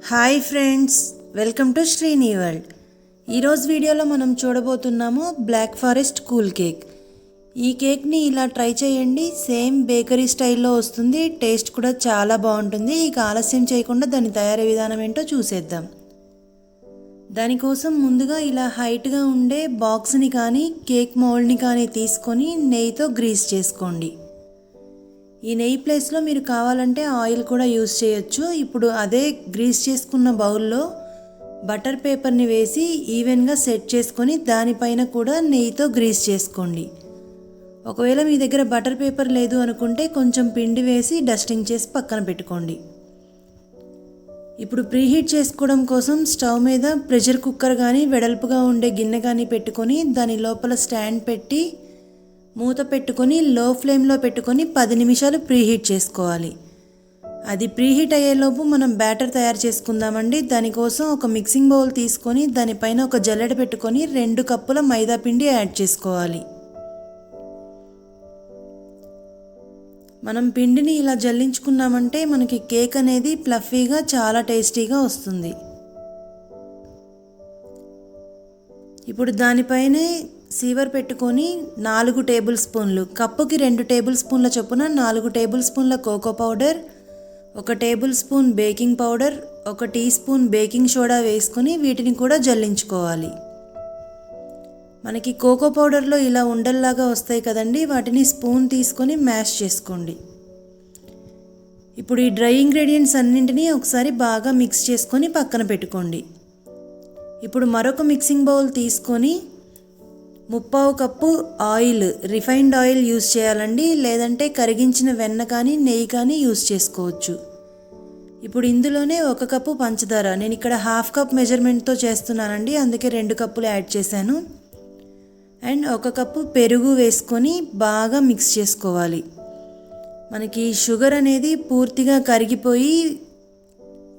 Hi friends, welcome to Srini world. ఈరోజు వీడియోలో మనం చూడబోతున్నాము బ్లాక్ ఫారెస్ట్ కూల్ కేక్. ఈ కేక్ని ఇలా ట్రై చేయండి, సేమ్ బేకరీ స్టైల్లో వస్తుంది. టేస్ట్ కూడా చాలా బాగుంటుంది. ఇక ఆలస్యం చేయకుండా దాని తయారీ విధానం ఏంటో చూసేద్దాం. దానికోసం ముందుగా ఇలా హైట్గా ఉండే బాక్స్ని కానీ కేక్ మౌల్డ్ని కానీ తీసుకొని నెయ్యితో గ్రీస్ చేసుకోండి. ఈ నెయ్యి ప్లేస్లో మీరు కావాలంటే ఆయిల్ కూడా యూస్ చేయొచ్చు. ఇప్పుడు అదే గ్రీస్ చేసుకున్న బౌల్లో బటర్ పేపర్ని వేసి ఈవెన్గా సెట్ చేసుకొని దానిపైన కూడా నెయ్యితో గ్రీస్ చేసుకోండి. ఒకవేళ మీ దగ్గర బటర్ పేపర్ లేదు అనుకుంటే కొంచెం పిండి వేసి డస్టింగ్ చేసి పక్కన పెట్టుకోండి. ఇప్పుడు ప్రీహీట్ చేసుకోవడం కోసం స్టవ్ మీద ప్రెషర్ కుక్కర్ కానీ వెడల్పుగా ఉండే గిన్నె కానీ పెట్టుకొని దాని లోపల స్టాండ్ పెట్టి మూత పెట్టుకొని లో ఫ్లేమ్లో పెట్టుకొని 10 నిమిషాలు ప్రీహీట్ చేసుకోవాలి. అది ప్రీహీట్ అయ్యేలోపు మనం బ్యాటర్ తయారు చేసుకుందామండి. దానికోసం ఒక మిక్సింగ్ బౌల్ తీసుకొని దానిపైన ఒక జల్లెడ పెట్టుకొని 2 కప్పుల మైదా పిండి యాడ్ చేసుకోవాలి. మనం పిండిని ఇలా జల్లించుకున్నామంటే మనకి కేక్ అనేది ఫ్లఫీగా చాలా టేస్టీగా వస్తుంది. ఇప్పుడు దానిపైనే సీవర్ పెట్టుకొని 4 టేబుల్ స్పూన్లు, కప్పుకి 2 టేబుల్ స్పూన్ల చొప్పున 4 టేబుల్ స్పూన్ల cocoa powder, 1 tablespoon baking powder, 1 teaspoon baking soda వేసుకొని వీటిని కూడా జల్లించుకోవాలి. మనకి కోకో పౌడర్లో ఇలా ఉండల్లాగా వస్తాయి కదండి, వాటిని స్పూన్ తీసుకొని మ్యాష్ చేసుకోండి. ఇప్పుడు ఈ డ్రై ఇంగ్రీడియంట్స్ అన్నింటినీ ఒకసారి బాగా మిక్స్ చేసుకొని పక్కన పెట్టుకోండి. ఇప్పుడు మరొక మిక్సింగ్ బౌల్ తీసుకొని 3/4 cup oil, refined oil use చేయాలండి, లేదంటే కరిగించిన వెన్న కానీ నెయ్యి కానీ యూస్ చేసుకోవచ్చు. ఇప్పుడు ఇందులోనే 1 కప్పు పంచదార, నేను ఇక్కడ 1/2 కప్ మెజర్మెంట్తో చేస్తున్నానండి, అందుకే 2 కప్పులు యాడ్ చేశాను. అండ్ 1 కప్పు పెరుగు వేసుకొని బాగా మిక్స్ చేసుకోవాలి. మనకి షుగర్ అనేది పూర్తిగా కరిగిపోయి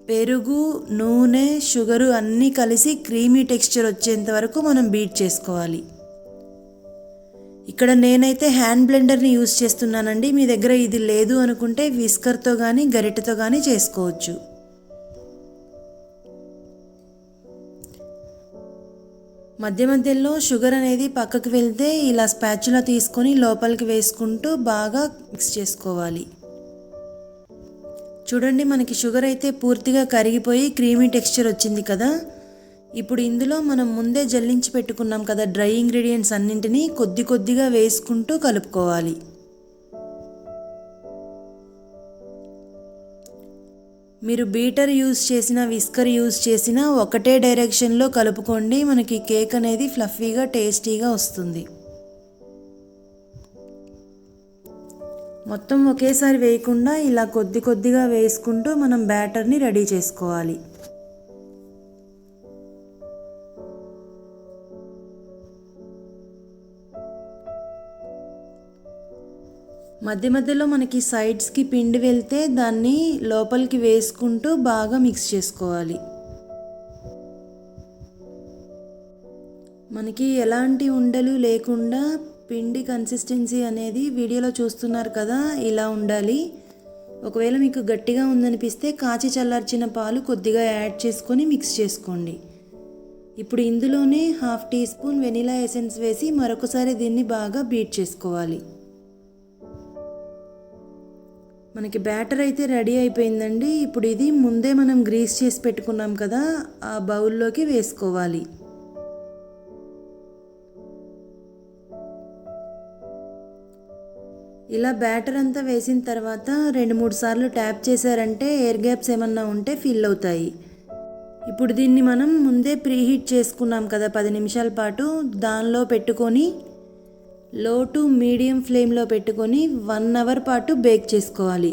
పెరుగు, నూనె, షుగరు అన్నీ కలిసి క్రీమీ టెక్స్చర్ వచ్చేంత వరకు మనం బీట్ చేసుకోవాలి. ఇక్కడ నేనైతే హ్యాండ్ బ్లెండర్ని యూస్ చేస్తున్నానండి. మీ దగ్గర ఇది లేదు అనుకుంటే విస్కర్తో కానీ గరిటెతో కానీ చేసుకోవచ్చు. మధ్య మధ్యలో షుగర్ అనేది పక్కకు వెళ్తే ఇలా స్పాచులా తీసుకొని లోపలికి వేసుకుంటూ బాగా మిక్స్ చేసుకోవాలి. చూడండి, మనకి షుగర్ అయితే పూర్తిగా కరిగిపోయి క్రీమీ టెక్స్చర్ వచ్చింది కదా. ఇప్పుడు ఇందులో మనం ముందే జల్లించి పెట్టుకున్నాం కదా డ్రై ఇంగ్రీడియంట్స్ అన్నింటినీ కొద్ది కొద్దిగా వేసుకుంటూ కలుపుకోవాలి. మీరు బీటర్ యూస్ చేసినా విస్కర్ యూస్ చేసినా ఒకటే డైరెక్షన్లో కలుపుకోండి. మనకి కేక్ అనేది ఫ్లఫీగా టేస్టీగా వస్తుంది. మొత్తం ఒకేసారి వేయకుండా ఇలా కొద్ది కొద్దిగా వేసుకుంటూ మనం బ్యాటర్ని రెడీ చేసుకోవాలి. మధ్య మధ్యలో మనకి సైడ్స్కి పిండి వెళ్తే దాన్ని లోపలికి వేసుకుంటూ బాగా మిక్స్ చేసుకోవాలి. మనకి ఎలాంటి ఉండలు లేకుండా పిండి కన్సిస్టెన్సీ అనేది వీడియోలో చూస్తున్నారు కదా, ఇలా ఉండాలి. ఒకవేళ మీకు గట్టిగా ఉందనిపిస్తే కాచి చల్లార్చిన పాలు కొద్దిగా యాడ్ చేసుకొని మిక్స్ చేసుకోండి. ఇప్పుడు ఇందులోనే 1/2 టీ స్పూన్ వెనిలా ఎసెన్స్ వేసి మరొకసారి దీన్ని బాగా బీట్ చేసుకోవాలి. మనకి బ్యాటర్ అయితే రెడీ అయిపోయిందండి. ఇప్పుడు ఇది ముందే మనం గ్రీస్ చేసి పెట్టుకున్నాం కదా, ఆ బౌల్లోకి వేసుకోవాలి. ఇలా బ్యాటర్ అంతా వేసిన తర్వాత 2-3 సార్లు ట్యాప్ చేశారంటే ఎయిర్ గ్యాప్స్ ఏమన్నా ఉంటే ఫిల్ అవుతాయి. ఇప్పుడు దీన్ని మనం ముందే ప్రీహీట్ చేసుకున్నాం కదా 10 నిమిషాల పాటు, దానిలో పెట్టుకొని లో టు మీడియం ఫ్లేమ్లో పెట్టుకొని 1 అవర్ పాటు బేక్ చేసుకోవాలి.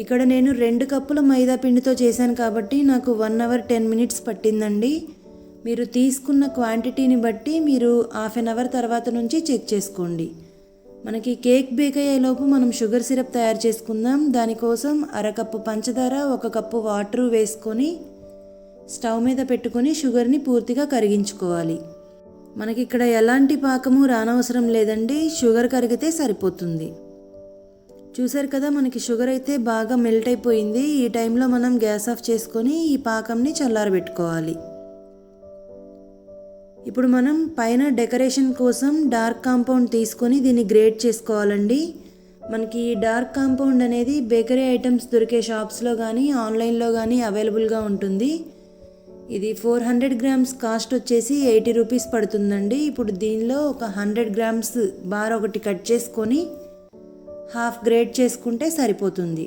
ఇక్కడ నేను 2 కప్పుల మైదా పిండితో చేశాను కాబట్టి నాకు 1 అవర్ 10 మినిట్స్ పట్టిందండి. మీరు తీసుకున్న క్వాంటిటీని బట్టి మీరు 1/2 అవర్ తర్వాత నుంచి చెక్ చేసుకోండి. మనకి కేక్ బేక్ అయ్యేలోపు మనం షుగర్ సిరప్ తయారు చేసుకుందాం. దానికోసం 1/2 కప్పు పంచదార, 1 కప్పు వాటర్ వేసుకొని స్టవ్ మీద పెట్టుకొని షుగర్ని పూర్తిగా కరిగించుకోవాలి. మనకి ఇక్కడ ఎలాంటి పాకము రానవసరం లేదండి, షుగర్ కరిగితే సరిపోతుంది. చూసారు కదా, మనకి షుగర్ అయితే బాగా మెల్ట్ అయిపోయింది. ఈ టైంలో మనం గ్యాస్ ఆఫ్ చేసుకొని ఈ పాకంని చల్లారబెట్టుకోవాలి. ఇప్పుడు మనం పైన డెకరేషన్ కోసం డార్క్ కాంపౌండ్ తీసుకొని దీన్ని గ్రేట్ చేసుకోవాలండి. మనకి ఈ డార్క్ కాంపౌండ్ అనేది బేకరీ ఐటమ్స్ దొరికే షాప్స్లో కానీ ఆన్లైన్లో కానీ అవైలబుల్గా ఉంటుంది. ఇది 400 గ్రామ్స్ కాస్ట్ వచ్చేసి 80 రూపీస్ పడుతుందండి. ఇప్పుడు దీనిలో ఒక 100 గ్రామ్స్ బార్ ఒకటి కట్ చేసుకొని హాఫ్ గ్రేట్ చేసుకుంటే సరిపోతుంది.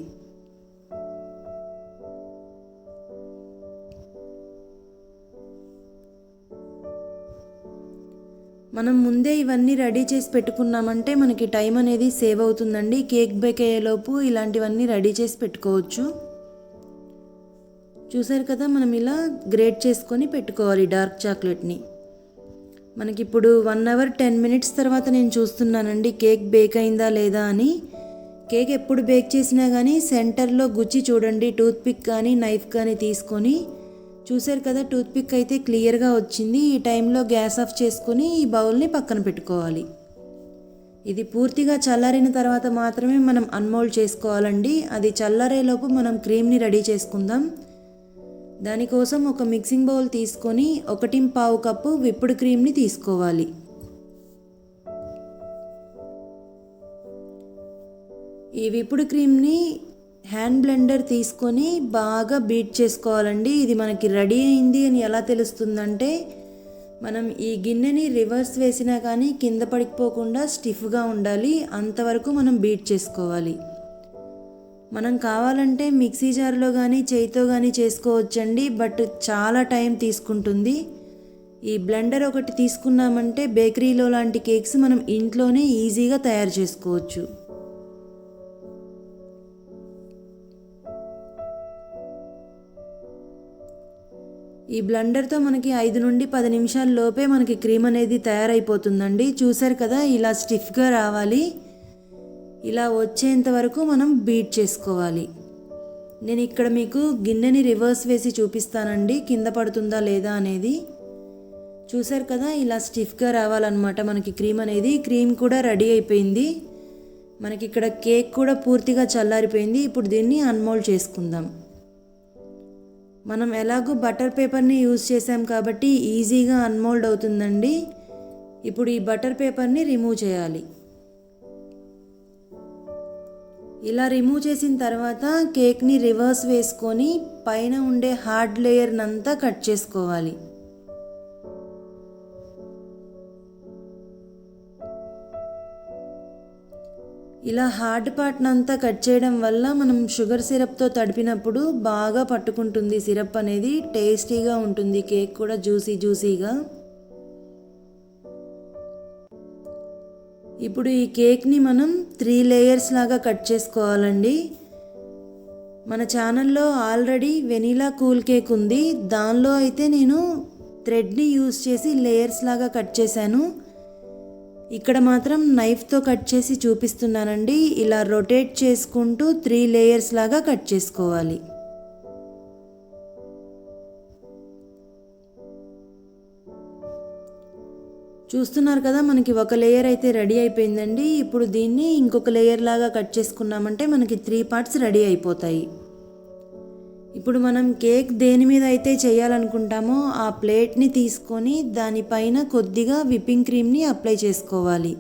మనం ముందే ఇవన్నీ రెడీ చేసి పెట్టుకున్నామంటే మనకి టైం అనేది సేవ్ అవుతుందండి. కేక్ బేక్ అయ్యేలోపు ఇలాంటివన్నీ రెడీ చేసి పెట్టుకోవచ్చు. చూసారు కదా, మనం ఇలా గ్రేట్ చేసుకొని పెట్టుకోవాలి డార్క్ చాక్లెట్ని. మనకిప్పుడు 1 అవర్ 10 మినిట్స్ తర్వాత నేను చూస్తున్నానండి కేక్ బేక్ అయిందా లేదా అని. కేక్ ఎప్పుడు బేక్ చేసినా కానీ సెంటర్లో గుచ్చి చూడండి, టూత్పిక్ కానీ నైఫ్ కానీ తీసుకొని. చూసారు కదా, టూత్పిక్ అయితే క్లియర్గా వచ్చింది. ఈ టైంలో గ్యాస్ ఆఫ్ చేసుకొని ఈ బౌల్ని పక్కన పెట్టుకోవాలి. ఇది పూర్తిగా చల్లారిన తర్వాత మాత్రమే మనం అన్మోల్డ్ చేసుకోవాలండి. అది చల్లారేలోపు మనం క్రీమ్ని రెడీ చేసుకుందాం. దానికోసం ఒక మిక్సింగ్ బౌల్ తీసుకొని 1.25 కప్పు విప్డ్ క్రీమ్ని తీసుకోవాలి. ఈ విప్డ్ క్రీమ్ని హ్యాండ్ బ్లెండర్ తీసుకొని బాగా బీట్ చేసుకోవాలండి. ఇది మనకి రెడీ అయింది అని ఎలా తెలుస్తుందంటే, మనం ఈ గిన్నెని రివర్స్ వేసినా కానీ కింద పడిపోకుండా స్టిఫ్గా ఉండాలి. అంతవరకు మనం బీట్ చేసుకోవాలి. మనం కావాలంటే మిక్సీ జార్లో కానీ చేయితో కానీ చేసుకోవచ్చండి, బట్ చాలా టైం తీసుకుంటుంది. ఈ బ్లెండర్ ఒకటి తీసుకున్నామంటే బేకరీలో లాంటి కేక్స్ మనం ఇంట్లోనే ఈజీగా తయారు చేసుకోవచ్చు. ఈ బ్లెండర్తో మనకి 5 నుండి 10 నిమిషాల లోపే మనకి క్రీమ్ అనేది తయారైపోతుందండి. చూసారు కదా, ఇలా స్టిఫ్గా రావాలి. ఇలా వచ్చేంత వరకు మనం బీట్ చేసుకోవాలి. నేను ఇక్కడ మీకు గిన్నెని రివర్స్ వేసి చూపిస్తానండి కింద పడుతుందా లేదా అనేది. చూసారు కదా, ఇలా స్టిఫ్గా రావాలన్నమాట మనకి క్రీమ్ అనేది. క్రీమ్ కూడా రెడీ అయిపోయింది. మనకి ఇక్కడ కేక్ కూడా పూర్తిగా చల్లారిపోయింది. ఇప్పుడు దీన్ని అన్మోల్డ్ చేసుకుందాం. మనం ఎలాగో బటర్ పేపర్ని యూజ్ చేసాం కాబట్టి ఈజీగా అన్మోల్డ్ అవుతుందండి. ఇప్పుడు ఈ బటర్ పేపర్ని రిమూవ్ చేయాలి. ఇలా రిమూవ్ చేసిన తర్వాత కేక్ని రివర్స్ వేసుకొని పైన ఉండే హార్డ్ లేయర్నంతా కట్ చేసుకోవాలి. ఇలా హార్డ్ పార్ట్నంతా కట్ చేయడం వల్ల మనం షుగర్ సిరప్తో తడిపినప్పుడు బాగా పట్టుకుంటుంది సిరప్ అనేది. టేస్టీగా ఉంటుంది కేక్ కూడా జ్యూసీగా. ఇప్పుడు ఈ కేక్ని మనం 3 లేయర్స్ లాగా కట్ చేసుకోవాలండి. మన ఛానల్లో ఆల్రెడీ వెనీలా కూల్ కేక్ ఉంది. దానిలో అయితే నేను థ్రెడ్ని యూజ్ చేసి లేయర్స్ లాగా కట్ చేశాను. ఇక్కడ మాత్రం నైఫ్తో కట్ చేసి చూపిస్తున్నానండి. ఇలా రొటేట్ చేసుకుంటూ 3 లేయర్స్ లాగా కట్ చేసుకోవాలి. చూస్తున్నారు కదా, మనకి ఒక లేయర్ అయితే రెడీ అయిపోయిందండి. ఇప్పుడు దీన్ని ఇంకొక లేయర్ లాగా కట్ చేసుకున్నామంటే మనకి 3 పార్ట్స్ రెడీ అయిపోతాయి. ఇప్పుడు మనం కేక్ దేని మీద అయితే చేయాలనుకుంటామో ఆ ప్లేట్ని తీసుకొని దానిపైన కొద్దిగా విప్పింగ్ క్రీమ్ని అప్లై చేసుకోవాలి.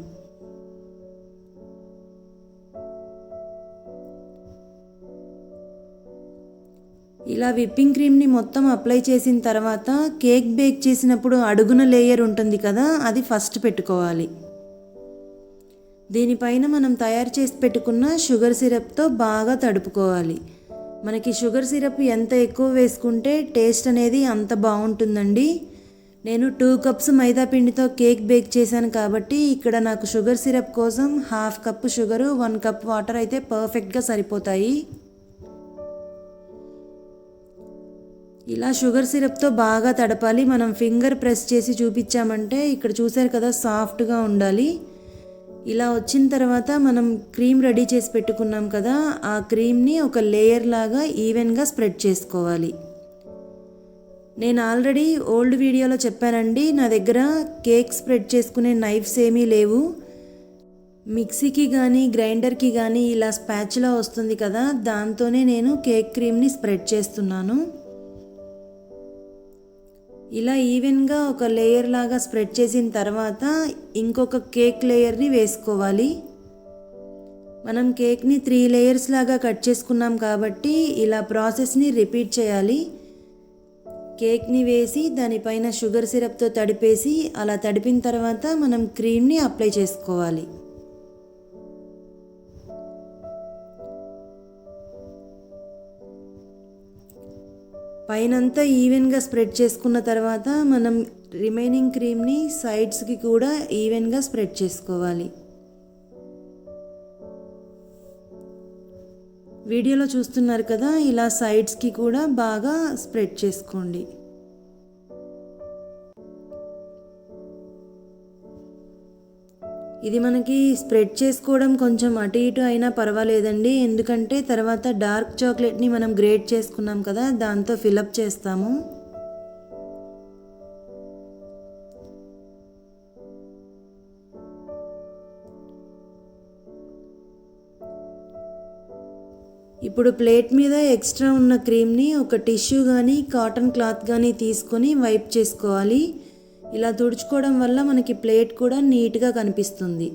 ఇలా విప్పింగ్ క్రీమ్ని మొత్తం అప్లై చేసిన తర్వాత కేక్ బేక్ చేసినప్పుడు అడుగున లేయర్ ఉంటుంది కదా, అది ఫస్ట్ పెట్టుకోవాలి. దీనిపైన మనం తయారు చేసి పెట్టుకున్న షుగర్ సిరప్తో బాగా తడుపుకోవాలి. మనకి షుగర్ సిరప్ ఎంత ఎక్కువ వేసుకుంటే టేస్ట్ అనేది అంత బాగుంటుందండి. నేను 2 కప్స్ మైదా పిండితో కేక్ బేక్ చేశాను కాబట్టి ఇక్కడ నాకు షుగర్ సిరప్ కోసం 1/2 కప్పు షుగరు 1 కప్ వాటర్ అయితే పర్ఫెక్ట్గా సరిపోతాయి. ఇలా షుగర్ సిరప్తో బాగా తడపాలి. మనం ఫింగర్ ప్రెస్ చేసి చూపించామంటే ఇక్కడ చూసారు కదా, సాఫ్ట్గా ఉండాలి. ఇలా వచ్చిన తర్వాత మనం క్రీమ్ రెడీ చేసి పెట్టుకున్నాం కదా, ఆ క్రీమ్ని ఒక లేయర్ లాగా ఈవెన్గా స్ప్రెడ్ చేసుకోవాలి. నేను ఆల్రెడీ ఓల్డ్ వీడియోలో చెప్పానండి, నా దగ్గర కేక్ స్ప్రెడ్ చేసుకునే నైఫ్స్ ఏమీ లేవు. మిక్సీకి కానీ గ్రైండర్కి కానీ ఇలా స్పాచులా వస్తుంది కదా, దాంతోనే నేను కేక్ క్రీమ్ని స్ప్రెడ్ చేస్తున్నాను. ఇలా ఈవెన్గా ఒక లేయర్ లాగా స్ప్రెడ్ చేసిన తర్వాత ఇంకొక కేక్ లేయర్ని వేసుకోవాలి. మనం కేక్ని 3 లేయర్స్ లాగా కట్ చేసుకున్నాం కాబట్టి ఇలా ప్రాసెస్ని రిపీట్ చేయాలి. కేక్ని వేసి దానిపైన షుగర్ సిరప్తో తడిపేసి అలా తడిపిన తర్వాత మనం క్రీమ్ని అప్లై చేసుకోవాలి. పైనంతా ఈవెన్గా స్ప్రెడ్ చేసుకున్న తర్వాత మనం రిమైనింగ్ క్రీమ్ని సైడ్స్కి కూడా ఈవెన్గా స్ప్రెడ్ చేసుకోవాలి. వీడియోలో చూస్తున్నారు కదా, ఇలా సైడ్స్కి కూడా బాగా స్ప్రెడ్ చేసుకోండి. ఇది మనకి స్ప్రెడ్ చేసుకోవడం కొంచెం అటు ఇటు అయినా పర్వాలేదండి, ఎందుకంటే తర్వాత డార్క్ చాక్లెట్ని మనం గ్రేట్ చేసుకున్నాం కదా, దాంతో ఫిలప్ చేస్తాము. ఇప్పుడు ప్లేట్ మీద ఎక్స్ట్రా ఉన్న క్రీమ్ని ఒక టిష్యూ కానీ కాటన్ క్లాత్ కానీ తీసుకొని వైప్ చేసుకోవాలి. ఇలా తుడుచుకోవడం వల్ల మనకి ప్లేట్ కూడా నీట్గా కనిపిస్తుంది.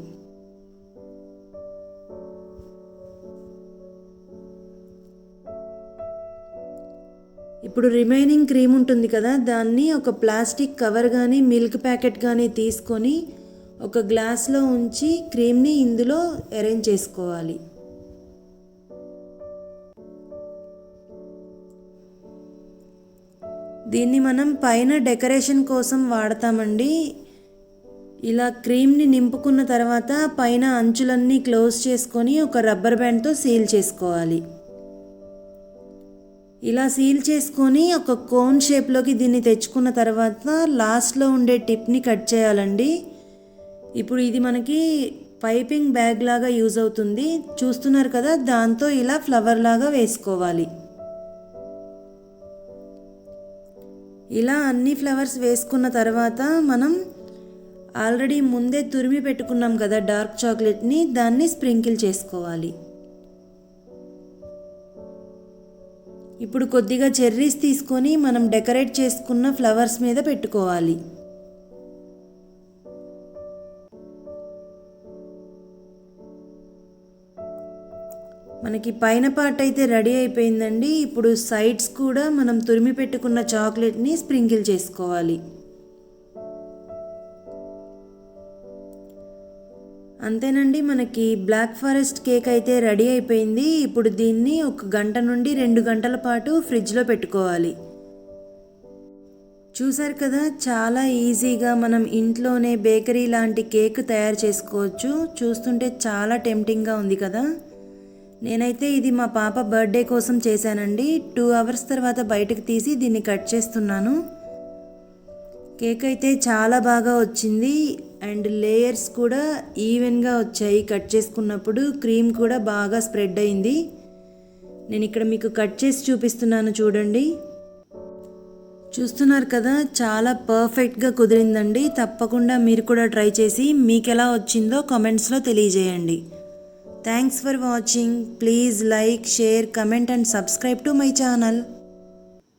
ఇప్పుడు రిమైనింగ్ క్రీమ్ ఉంటుంది కదా, దాన్ని ఒక ప్లాస్టిక్ కవర్ కానీ మిల్క్ ప్యాకెట్ కానీ తీసుకొని ఒక గ్లాస్లో ఉంచి క్రీమ్ని ఇందులో అరేంజ్ చేసుకోవాలి. దీన్ని మనం పైన డెకరేషన్ కోసం వాడతామండి. ఇలా క్రీమ్ని నింపుకున్న తర్వాత పైన అంచులన్నీ క్లోజ్ చేసుకొని ఒక రబ్బర్ బ్యాండ్తో సీల్ చేసుకోవాలి. ఇలా సీల్ చేసుకొని ఒక కోన్ షేప్లోకి దీన్ని తెచ్చుకున్న తర్వాత లాస్ట్లో ఉండే టిప్ని కట్ చేయాలండి. ఇప్పుడు ఇది మనకి పైపింగ్ బ్యాగ్ లాగా యూజ్ అవుతుంది. చూస్తున్నారు కదా, దాంతో ఇలా ఫ్లవర్ లాగా వేసుకోవాలి. ఇలా అన్ని ఫ్లవర్స్ వేసుకున్న తర్వాత మనం ఆల్రెడీ ముందే తురిమి పెట్టుకున్నాం కదా డార్క్ చాక్లెట్ని, దాన్ని స్ప్రింకిల్ చేసుకోవాలి. ఇప్పుడు కొద్దిగా చెర్రీస్ తీసుకొని మనం డెకరేట్ చేసుకున్న ఫ్లవర్స్ మీద పెట్టుకోవాలి. మనకి పైన పార్ట్ అయితే రెడీ అయిపోయిందండి. ఇప్పుడు సైడ్స్ కూడా మనం తురిమి పెట్టుకున్న చాక్లెట్ని స్ప్రింకిల్ చేసుకోవాలి. అంతేనండి, మనకి బ్లాక్ ఫారెస్ట్ కేక్ అయితే రెడీ అయిపోయింది. ఇప్పుడు దీన్ని 1 గంట నుండి 2 గంటల పాటు ఫ్రిడ్జ్లో పెట్టుకోవాలి. చూసారు కదా, చాలా ఈజీగా మనం ఇంట్లోనే బేకరీ లాంటి కేక్ తయారు చేసుకోవచ్చు. చూస్తుంటే చాలా టెంప్టింగ్గా ఉంది కదా. నేనైతే ఇది మా పాప బర్త్డే కోసం చేశానండి. 2 అవర్స్ తర్వాత బయటకు తీసి దీన్ని కట్ చేస్తున్నాను. కేక్ అయితే చాలా బాగా వచ్చింది అండ్ లేయర్స్ కూడా ఈవెన్గా వచ్చాయి. కట్ చేసుకున్నప్పుడు క్రీమ్ కూడా బాగా స్ప్రెడ్ అయింది. నేను ఇక్కడ మీకు కట్ చేసి చూపిస్తున్నాను, చూడండి. చూస్తున్నారు కదా, చాలా పర్ఫెక్ట్గా కుదిరిందండి. తప్పకుండా మీరు కూడా ట్రై చేసి మీకు ఎలా వచ్చిందో కామెంట్స్లో తెలియజేయండి. Thanks for watching. Please like, share, comment and subscribe to my channel.